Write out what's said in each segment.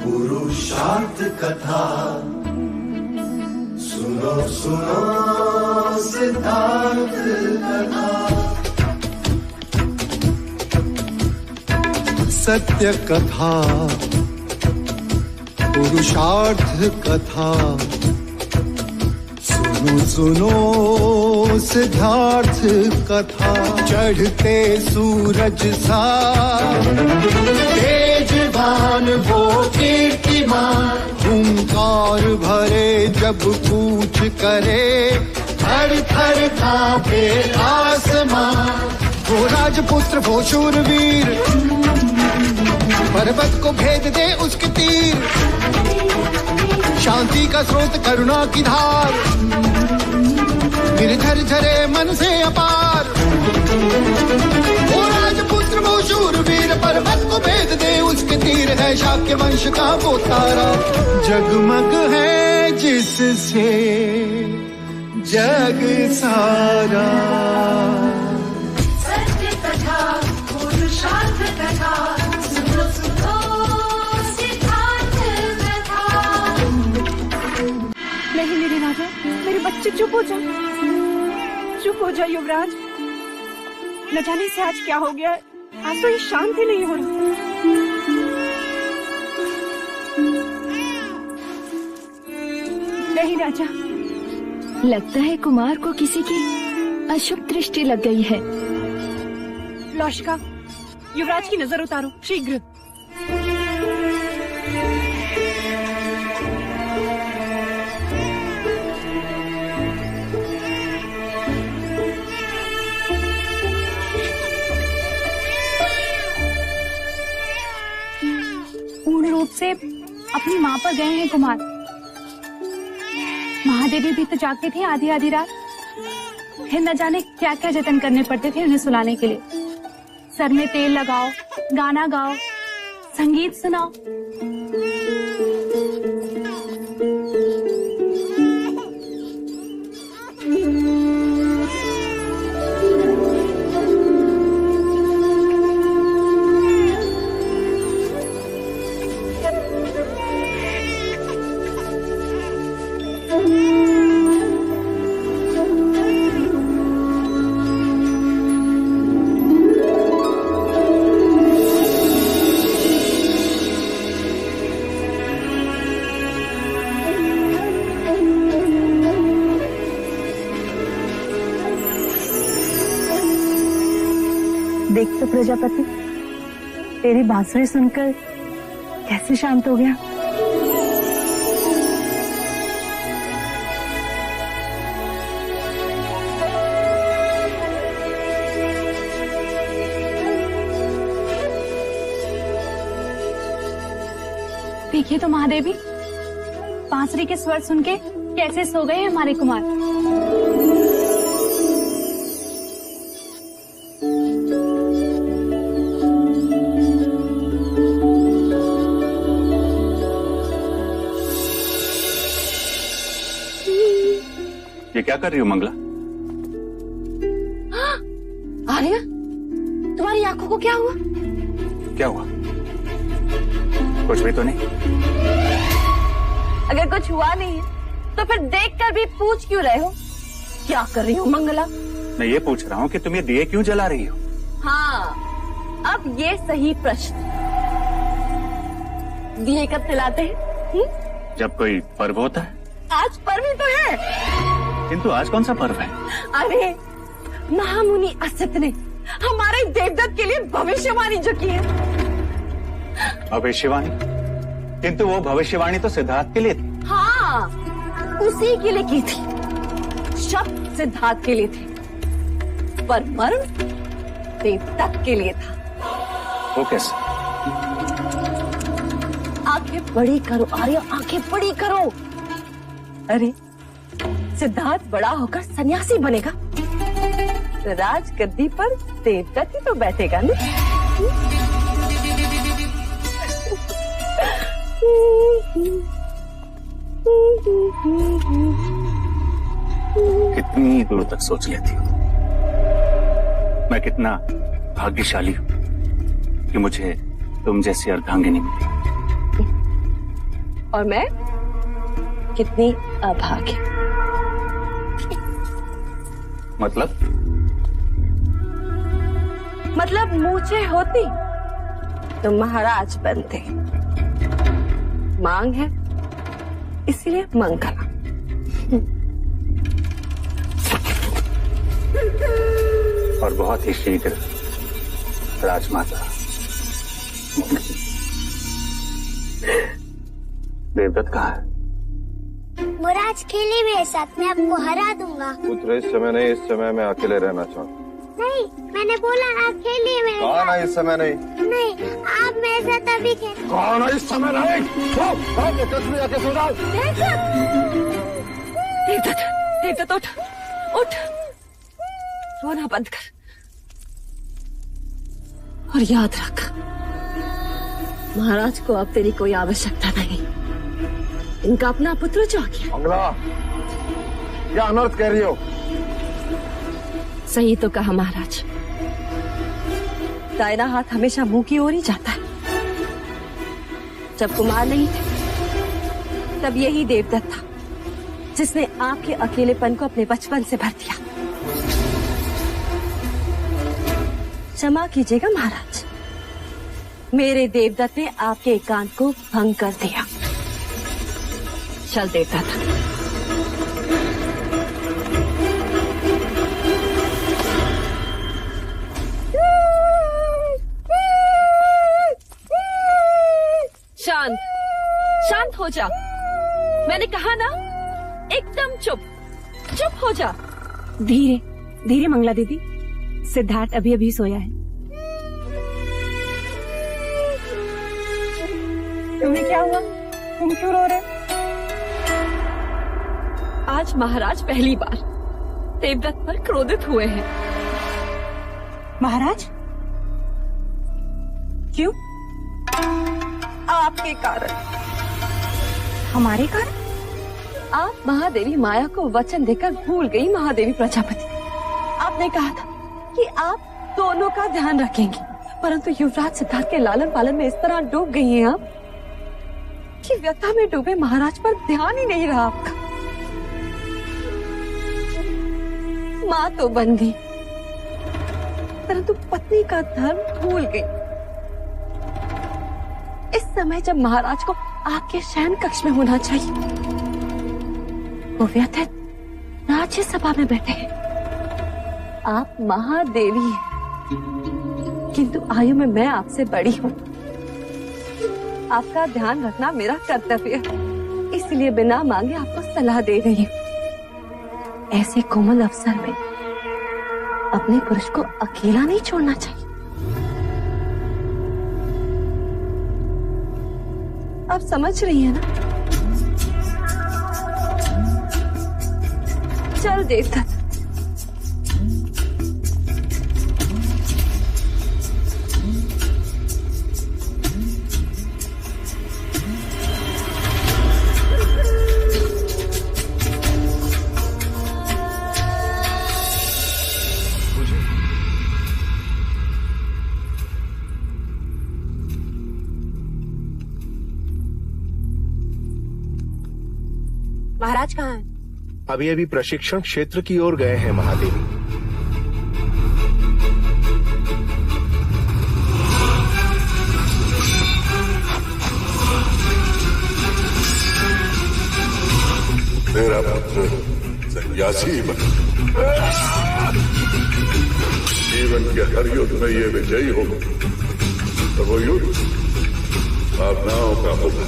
पुरुषार्थ कथा सुनो सुनो सिद्धार्थ कथा। सत्य कथा पुरुषार्थ कथा सुनो सुनो सिद्धार्थ कथा। चढ़ते सूरज सा तेजवान वो कीर्तिमान, हुंकार भरे जब कूच करे थर थर कांपे आसमान। वो राजपुत्र वो शूरवीर, पर्वत को भेद दे उसके तीर, शांति का स्रोत करुणा की धार, निर्झर झरे मन से अपार। वो राजपुत्र वो शूरवीर, पर्वत को भेद दे उसके तीर, है शाक्य वंश का वो तारा, जगमग है जिससे जग सारा। सत्य कथा पुरुषार्थ कथा सुनो सुनो सिद्धार्थ कथा। नहीं मेरे राजा, मेरे बच्चे चुप हो जा, चुप हो जा युवराज। न जाने से आज क्या हो गया, आज तो ये शांत ही नहीं हो रहा। नहीं राजा, लगता है कुमार को किसी की अशुभ दृष्टि लग गई है। लौशिका, युवराज की नजर उतारो शीघ्र। पूर्ण रूप से अपनी माँ पर गए हैं कुमार। महादेवी भी तो जागते थे आधी आधी रात, फिर न जाने क्या क्या जतन करने पड़ते थे उन्हें सुलाने के लिए। सर में तेल लगाओ, गाना गाओ, संगीत सुनाओ। देख तो प्रजापति, तेरी बांसुरी सुनकर कैसे शांत हो गया। देखिए तो महादेवी, बांसुरी के स्वर सुन के कैसे सो गए हमारे कुमार। ये क्या कर रही हो मंगला? आर्या, तुम्हारी आंखों को क्या हुआ? क्या हुआ? कुछ भी तो नहीं। अगर कुछ हुआ नहीं तो फिर देखकर भी पूछ क्यों रहे हो? क्या कर रही हो मंगला? मैं ये पूछ रहा हूँ कि तुम ये दिए क्यों जला रही हो? हाँ, अब ये सही प्रश्न। दिए कब जलाते हैं? जब कोई पर्व होता है। आज पर्व ही तो है। किंतु आज कौन सा पर्व है? अरे, महामुनि असित ने हमारे देवदत्त के लिए भविष्यवाणी जो की है। भविष्यवाणी? किंतु वो भविष्यवाणी तो सिद्धार्थ के लिए थी। हाँ, उसी के लिए की थी। शब्द सिद्धार्थ के लिए थे, पर मर्म देवदत्त के लिए था। वो कैसे? आंखें बड़ी करो आर्य, आंखें बड़ी करो। अरे, सिद्धार्थ बड़ा होकर सन्यासी बनेगा, राजगद्दी पर देवदत्त ही तो बैठेगा ना। कितनी दूर तक सोच लेती हूँ। मैं कितना भाग्यशाली हूँ कि मुझे तुम जैसी अर्धांगिनी मिली। और मैं कितनी अभागी। मतलब मूछें होती तो महाराज बनते। मांग है इसलिए मंगला। और बहुत ही शीघ्र राजमाता। देवदत्त कहाँ है? मुराज खेले भी है साथ में, आपको हरा दूंगा। पुत्र इस समय नहीं, इस समय मैं अकेले रहना चाहूँ। नहीं, मैंने बोला ना खेलिए मेरे कहा ना इस समय नहीं। नहीं, आप मेरे साथ अभी खेल। कहा ना इस समय नहीं। आके सो जाओ। देवदत्त उठ उठ, रोना बंद कर और याद रख, महाराज को अब तेरी कोई आवश्यकता नहीं। इनका अपना पुत्र जो आ गया। मंगला, क्या अनर्थ कह रही हो? सही तो कहा महाराज, दाहिना हाथ हमेशा मुंह की ओर ही जाता है। जब कुमार नहीं थे तब यही देवदत्त था जिसने आपके अकेलेपन को अपने बचपन से भर दिया। क्षमा कीजिएगा महाराज, मेरे देवदत्त ने आपके एकांत को भंग कर दिया। चल देवदत्त। शांत शांत हो जा, मैंने कहा ना, एकदम चुप चुप हो जा। धीरे धीरे मंगला दीदी, सिद्धार्थ अभी अभी सोया है। तुम्हें क्या हुआ? तुम क्यों रो रहे? आज महाराज पहली बार देवदत्त पर क्रोधित हुए हैं। महाराज क्यों? आपके कारण। हमारे कारण? आप महादेवी माया को वचन देकर भूल गई महादेवी प्रजापति। आपने कहा था कि आप दोनों का ध्यान रखेंगे, परंतु युवराज सिद्धार्थ के लालन पालन में इस तरह डूब गई हैं आप कि व्यथा में डूबे महाराज पर ध्यान ही नहीं रहा आपका। माँ तो बन गई, परंतु पत्नी का धर्म भूल गई। इस समय जब महाराज को आपके शयन कक्ष में होना चाहिए, वो व्यथित राज्यसभा में बैठे हैं। आप महादेवी हैं, किंतु आयु में मैं आपसे बड़ी हूँ। आपका ध्यान रखना मेरा कर्तव्य है, इसलिए बिना मांगे आपको सलाह दे रही हूँ। ऐसे कोमल अवसर में अपने पुरुष को अकेला नहीं छोड़ना चाहिए। आप समझ रही हैं ना? चल देवदत्त। महाराज कहाँ हैं? अभी अभी प्रशिक्षण क्षेत्र की ओर गए हैं महादेवी। मेरा पुत्र सन्यासी बन जीवन के हर युद्ध में ये विजयी हो, तो वो युद्ध भावनाओं का होगा।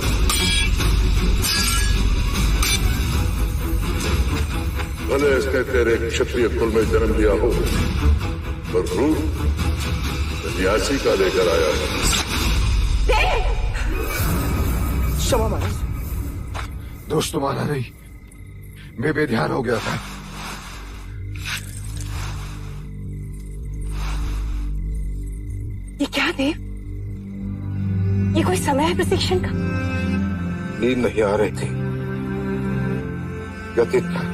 भले इसने तेरे क्षत्रिय कुल में जन्म लिया हो, पर रूप सन्यासी का लेकर आया है। क्षमा महाराज, दोस्त तुम्हारा नहीं, मैं बेध्यान हो गया था। ये क्या देव? ये कोई समय है प्रशिक्षण का? नींद नहीं आ रही थी, व्यथित था,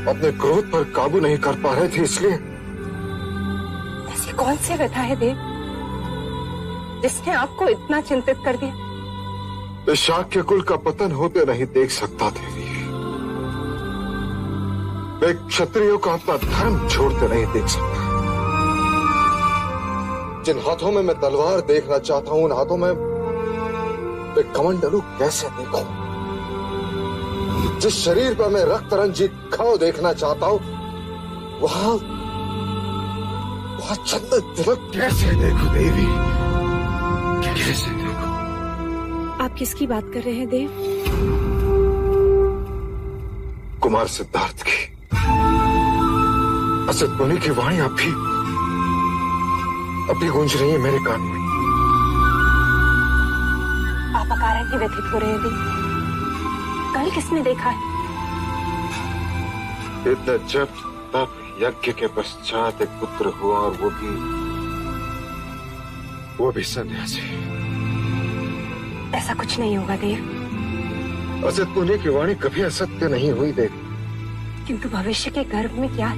अपने क्रोध पर काबू नहीं कर पा रहे थे, इसलिए। ऐसी कौन सी व्यथा है देव जिसने आपको इतना चिंतित कर दिया? मैं शाक्य कुल का पतन होते नहीं देख सकता देवी। मैं क्षत्रियों का अपना धर्म छोड़ते नहीं देख सकता। जिन हाथों में मैं तलवार देखना चाहता हूं, उन हाथों में मैं कमंडलू कैसे देखूं? जिस शरीर पर मैं रक्त रंजित घाव देखना चाहता हूं, वहां चंदन तिलक कैसे देखूं देवी? कैसे देखूं? आप किसकी बात कर रहे हैं देव? कुमार सिद्धार्थ की। असत मुनि की वाणी अभी गूंज रही है मेरे कान में। आप अकारण की व्यथित हो रहे हैं देव। कल किसने देखा है? इतना जब तब यज्ञ के पश्चात एक पुत्र हुआ, और वो भी सन्यासी। ऐसा कुछ नहीं होगा देव। असत मुनि की वाणी कभी असत्य नहीं हुई देवी। किंतु भविष्य के गर्भ में क्या है,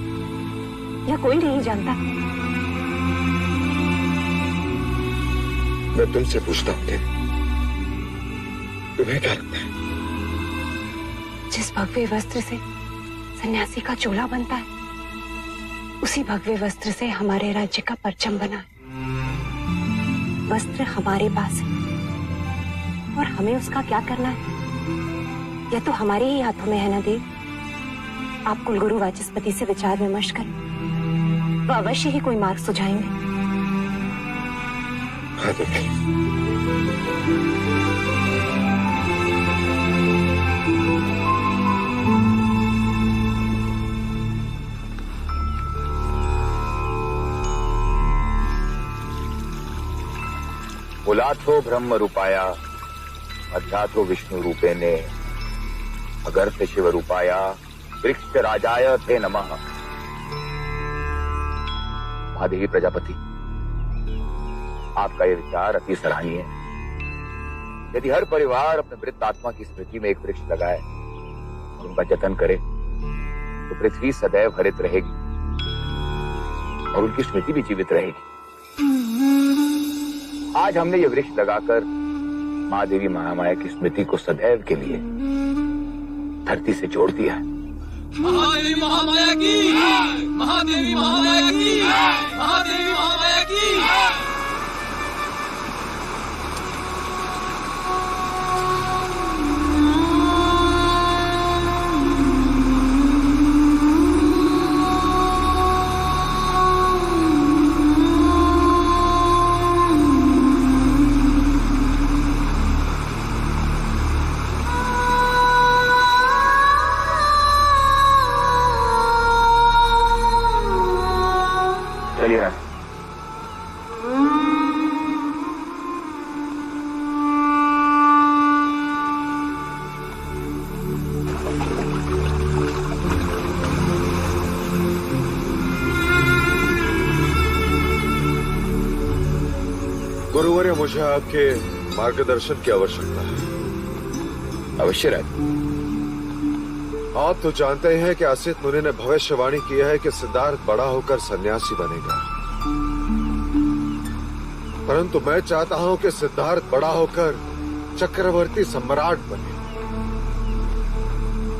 यह कोई नहीं जानता। मैं तुमसे पूछता हूँ देवी, तुम्हें क्या लगता है? जिस भगवे वस्त्र से सन्यासी का चोला बनता है, उसी भगवे वस्त्र से हमारे राज्य का परचम बना है। वस्त्र हमारे पास है और हमें उसका क्या करना है, यह तो हमारे ही हाथों में है ना देव। आप कुलगुरु वाचस्पति से विचार विमर्श करें, वह अवश्य ही कोई मार्ग सुझाएंगे। हाँ देवी। मूलाथो ब्रह्म रूपाया अध्यात्रो विष्णु रूपेणे अगर्थ शिव रूपाया वृक्ष राजाय ते नमः। महादेवी प्रजापति, आपका यह विचार अति सराहनीय है। यदि हर परिवार अपने मृत आत्मा की स्मृति में एक वृक्ष लगाए और उनका जतन करे, तो पृथ्वी सदैव हरित रहेगी और उनकी स्मृति भी जीवित रहेगी। आज हमने ये वृक्ष लगाकर माँ देवी महामाया की स्मृति को सदैव के लिए धरती से जोड़ दिया है। महादेवी महामाया की, महादेवी महामाया की, महादेवी महामाया की। गुरुवर्य, मुझे आपके मार्गदर्शन की आवश्यकता है। अवश्य राज। आप तो जानते हैं कि असित मुनि ने भविष्यवाणी किया है कि सिद्धार्थ बड़ा होकर सन्यासी बनेगा, परंतु मैं चाहता हूं कि सिद्धार्थ बड़ा होकर चक्रवर्ती सम्राट बने।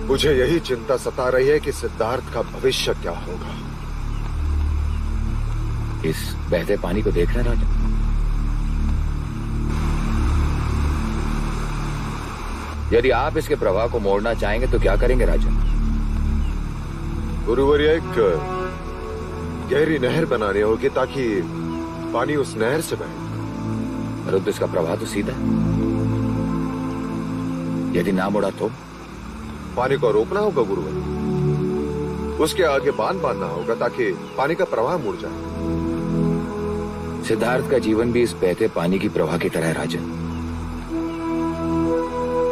मुझे यही चिंता सता रही है कि सिद्धार्थ का भविष्य क्या होगा। इस बहते पानी को देख रहे हैं राजा? यदि आप इसके प्रवाह को मोड़ना चाहेंगे तो क्या करेंगे राजा? गुरुवर्य, एक गहरी नहर बनानी होगी ताकि पानी उस नहर से बहे। परंतु इसका प्रवाह तो सीधा है। यदि ना मुड़ा तो पानी को रोकना होगा गुरुवर्य। उसके आगे बांध बांधना होगा ताकि पानी का प्रवाह मुड़ जाए। सिद्धार्थ का जीवन भी इस बहते पानी की प्रवाह की तरह है राजा।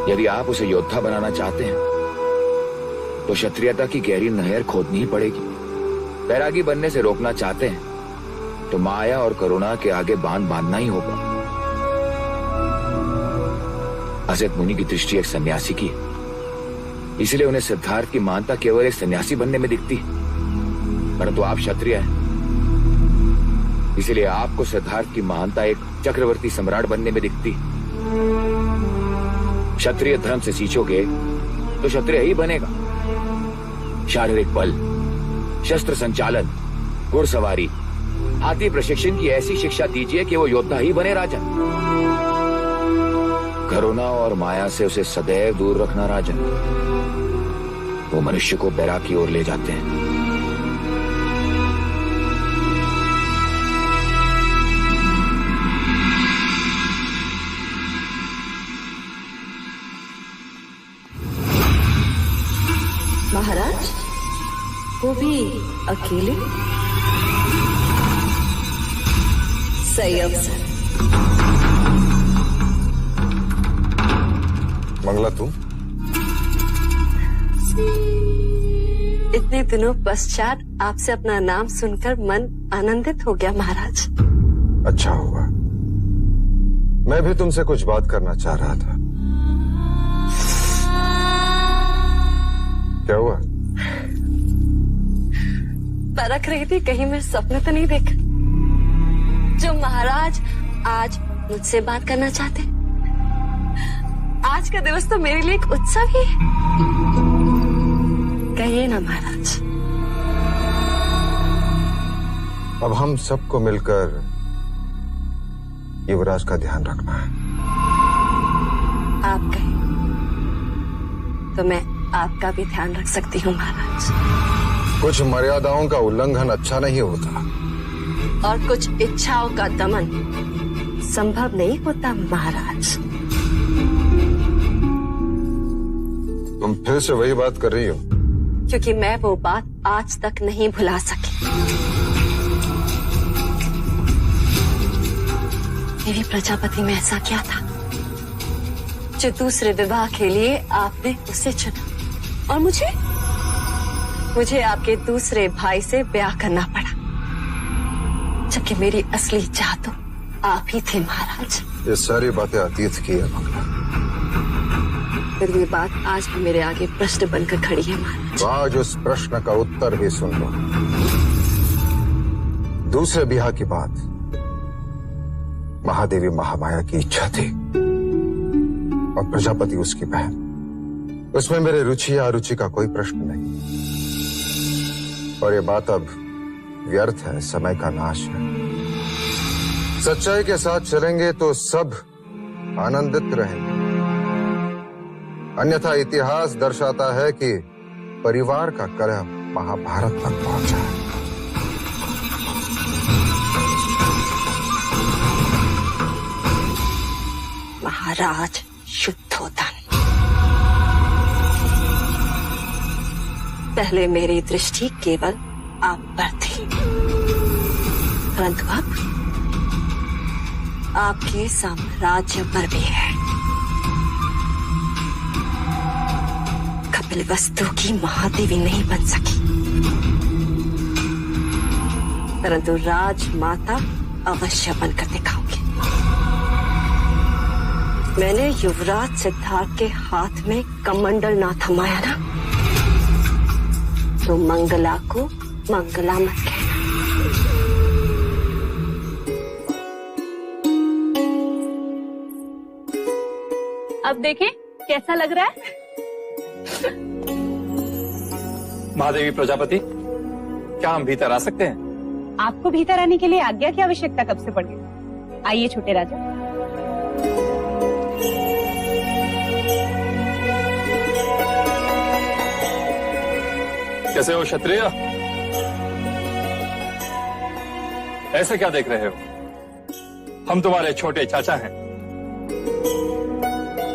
यदि आप उसे योद्धा बनाना चाहते हैं तो क्षत्रियता की गहरी नहर खोदनी ही पड़ेगी। बैरागी बनने से रोकना चाहते हैं तो माया और करुणा के आगे बांध बांधना ही होगा। असित मुनि की दृष्टि एक सन्यासी की है, इसलिए उन्हें सिद्धार्थ की महानता केवल एक सन्यासी बनने में दिखती है। परंतु आप क्षत्रिय हैं, इसलिए आपको सिद्धार्थ की महानता एक चक्रवर्ती सम्राट बनने में दिखती है। क्षत्रिय धर्म से सींचोगे तो क्षत्रिय ही बनेगा। शारीरिक बल, शस्त्र संचालन, घुड़सवारी, हाथी प्रशिक्षण की ऐसी शिक्षा दीजिए कि वो योद्धा ही बने राजन। करुणा और माया से उसे सदैव दूर रखना राजन। वो मनुष्य को बैराग की ओर ले जाते हैं। महाराज, वो भी अकेले? सही अवसर। मंगला, तू इतने दिनों पश्चात आपसे अपना नाम सुनकर मन आनंदित हो गया महाराज। अच्छा हुआ। मैं भी तुमसे कुछ बात करना चाह रहा था। क्या हुआ? परख रही थी कहीं मैं सपने तो नहीं देखा जो महाराज आज मुझसे बात करना चाहते। आज का दिवस तो मेरे लिए एक उत्सव ही है। कहिए ना महाराज। अब हम सबको मिलकर युवराज का ध्यान रखना है। आप कहें तो मैं आपका भी ध्यान रख सकती हूँ महाराज। कुछ मर्यादाओं का उल्लंघन अच्छा नहीं होता, और कुछ इच्छाओं का दमन संभव नहीं होता महाराज। तुम फिर से वही बात कर रही हो? क्योंकि मैं वो बात आज तक नहीं भुला सकी। देवी प्रजापति में ऐसा क्या था जो दूसरे विवाह के लिए आपने उसे चुना, और मुझे आपके दूसरे भाई से ब्याह करना पड़ा, जबकि मेरी असली चाह तो आप ही थे महाराज। ये सारी बातें अतीत की है मंगला। फिर ये बात आज भी मेरे आगे प्रश्न बनकर खड़ी है महाराज। आज उस प्रश्न का उत्तर भी सुन लो। दूसरे ब्याह की बात महादेवी महामाया की इच्छा थी, और प्रजापति उसकी बहन। उसमें मेरे रुचि या अरुचि का कोई प्रश्न नहीं, और ये बात अब व्यर्थ है, समय का नाश है। सच्चाई के साथ चलेंगे तो सब आनंदित रहेंगे, अन्यथा इतिहास दर्शाता है कि परिवार का कलह महाभारत तक पहुंचा है। महाराज शुद्धोधन, पहले मेरी दृष्टि केवल आप पर थी, परंतु अब आपके साम्राज्य पर भी है। कपिलवस्तु की महादेवी नहीं बन सकी, परंतु राजमाता अवश्य बनकर दिखाऊंगी। मैंने युवराज सिद्धार्थ के हाथ में कमंडल ना थमाया ना, तो मंगला को मंगला मत कहना। अब देखें कैसा लग रहा है। महादेवी प्रजापति, क्या हम भीतर आ सकते हैं? आपको भीतर आने के लिए आज्ञा की आवश्यकता कब से पड़ गई? आइए छोटे राजा। कैसे हो क्षत्रिय? ऐसे क्या देख रहे हो? हम तुम्हारे छोटे चाचा हैं।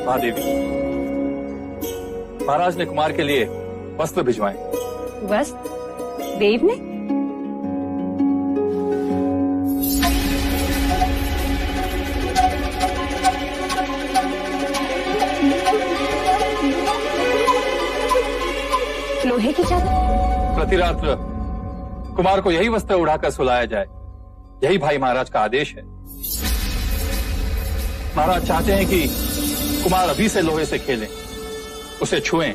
महादेवी, महाराज ने कुमार के लिए वस्त्र भिजवाए। वस्त्र? देव ने? लोहे की चादर? प्रतिरात्र कुमार को यही वस्त्र उड़ाकर सुलाया जाए, यही भाई महाराज का आदेश है। महाराज चाहते हैं कि कुमार अभी से लोहे से खेलें, उसे छुएं,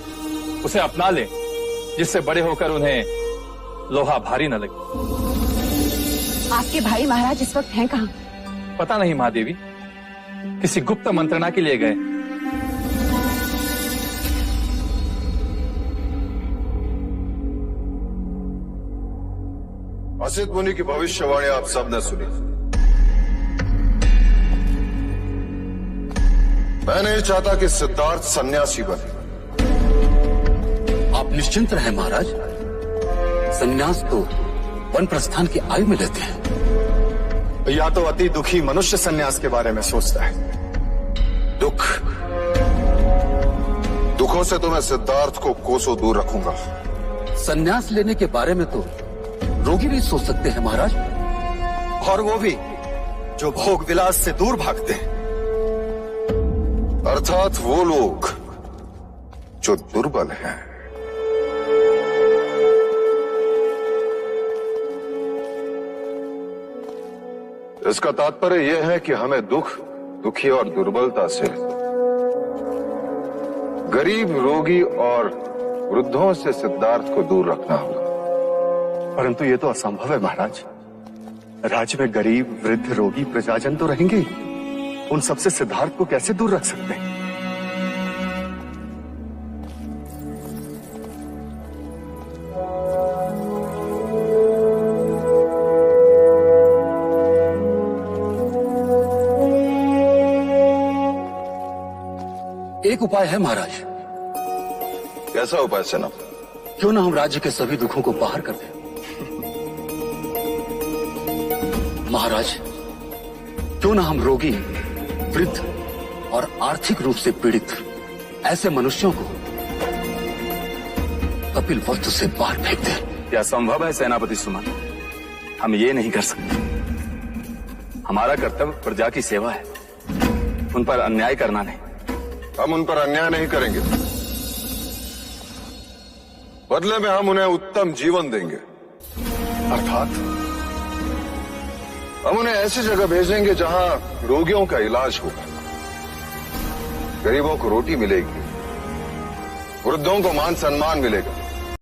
उसे अपना लें, जिससे बड़े होकर उन्हें लोहा भारी न लगे। आपके भाई महाराज इस वक्त हैं कहाँ? पता नहीं महादेवी, किसी गुप्त मंत्रणा के लिए गए। असित मुनि की भविष्यवाणी आप सबने सुनी। मैं नहीं चाहता कि सिद्धार्थ सन्यासी बने। आप निश्चिंत रहे महाराज, सन्यास तो वन प्रस्थान की आयु में लेते हैं। या तो अति दुखी मनुष्य सन्यास के बारे में सोचता है। दुखों से तो मैं सिद्धार्थ को कोसों दूर रखूंगा। सन्यास लेने के बारे में तो रोगी भी सोच सकते हैं महाराज, और वो भी जो भोग विलास से दूर भागते हैं, अर्थात वो लोग जो दुर्बल हैं। इसका तात्पर्य यह है कि हमें दुखी और दुर्बलता से, गरीब, रोगी और वृद्धों से सिद्धार्थ को दूर रखना होगा। परंतु ये तो असंभव है महाराज। राज्य में गरीब, वृद्ध, रोगी, प्रजाजन तो रहेंगे ही। उन सबसे सिद्धार्थ को कैसे दूर रख सकते हैं? एक उपाय है महाराज। कैसा उपाय सेना? क्यों ना हम राज्य के सभी दुखों को बाहर कर दें। महाराज, क्यों ना हम रोगी, वृद्ध और आर्थिक रूप से पीड़ित ऐसे मनुष्यों को कपिल वस्तु से बाहर फेंक दें। क्या संभव है सेनापति सुमन? हम ये नहीं कर सकते। हमारा कर्तव्य प्रजा की सेवा है, उन पर अन्याय करना नहीं। हम उन पर अन्याय नहीं करेंगे, बदले में हम उन्हें उत्तम जीवन देंगे। अर्थात हम उन्हें ऐसी जगह भेजेंगे जहां रोगियों का इलाज होगा, गरीबों को रोटी मिलेगी, वृद्धों को मान सम्मान मिलेगा,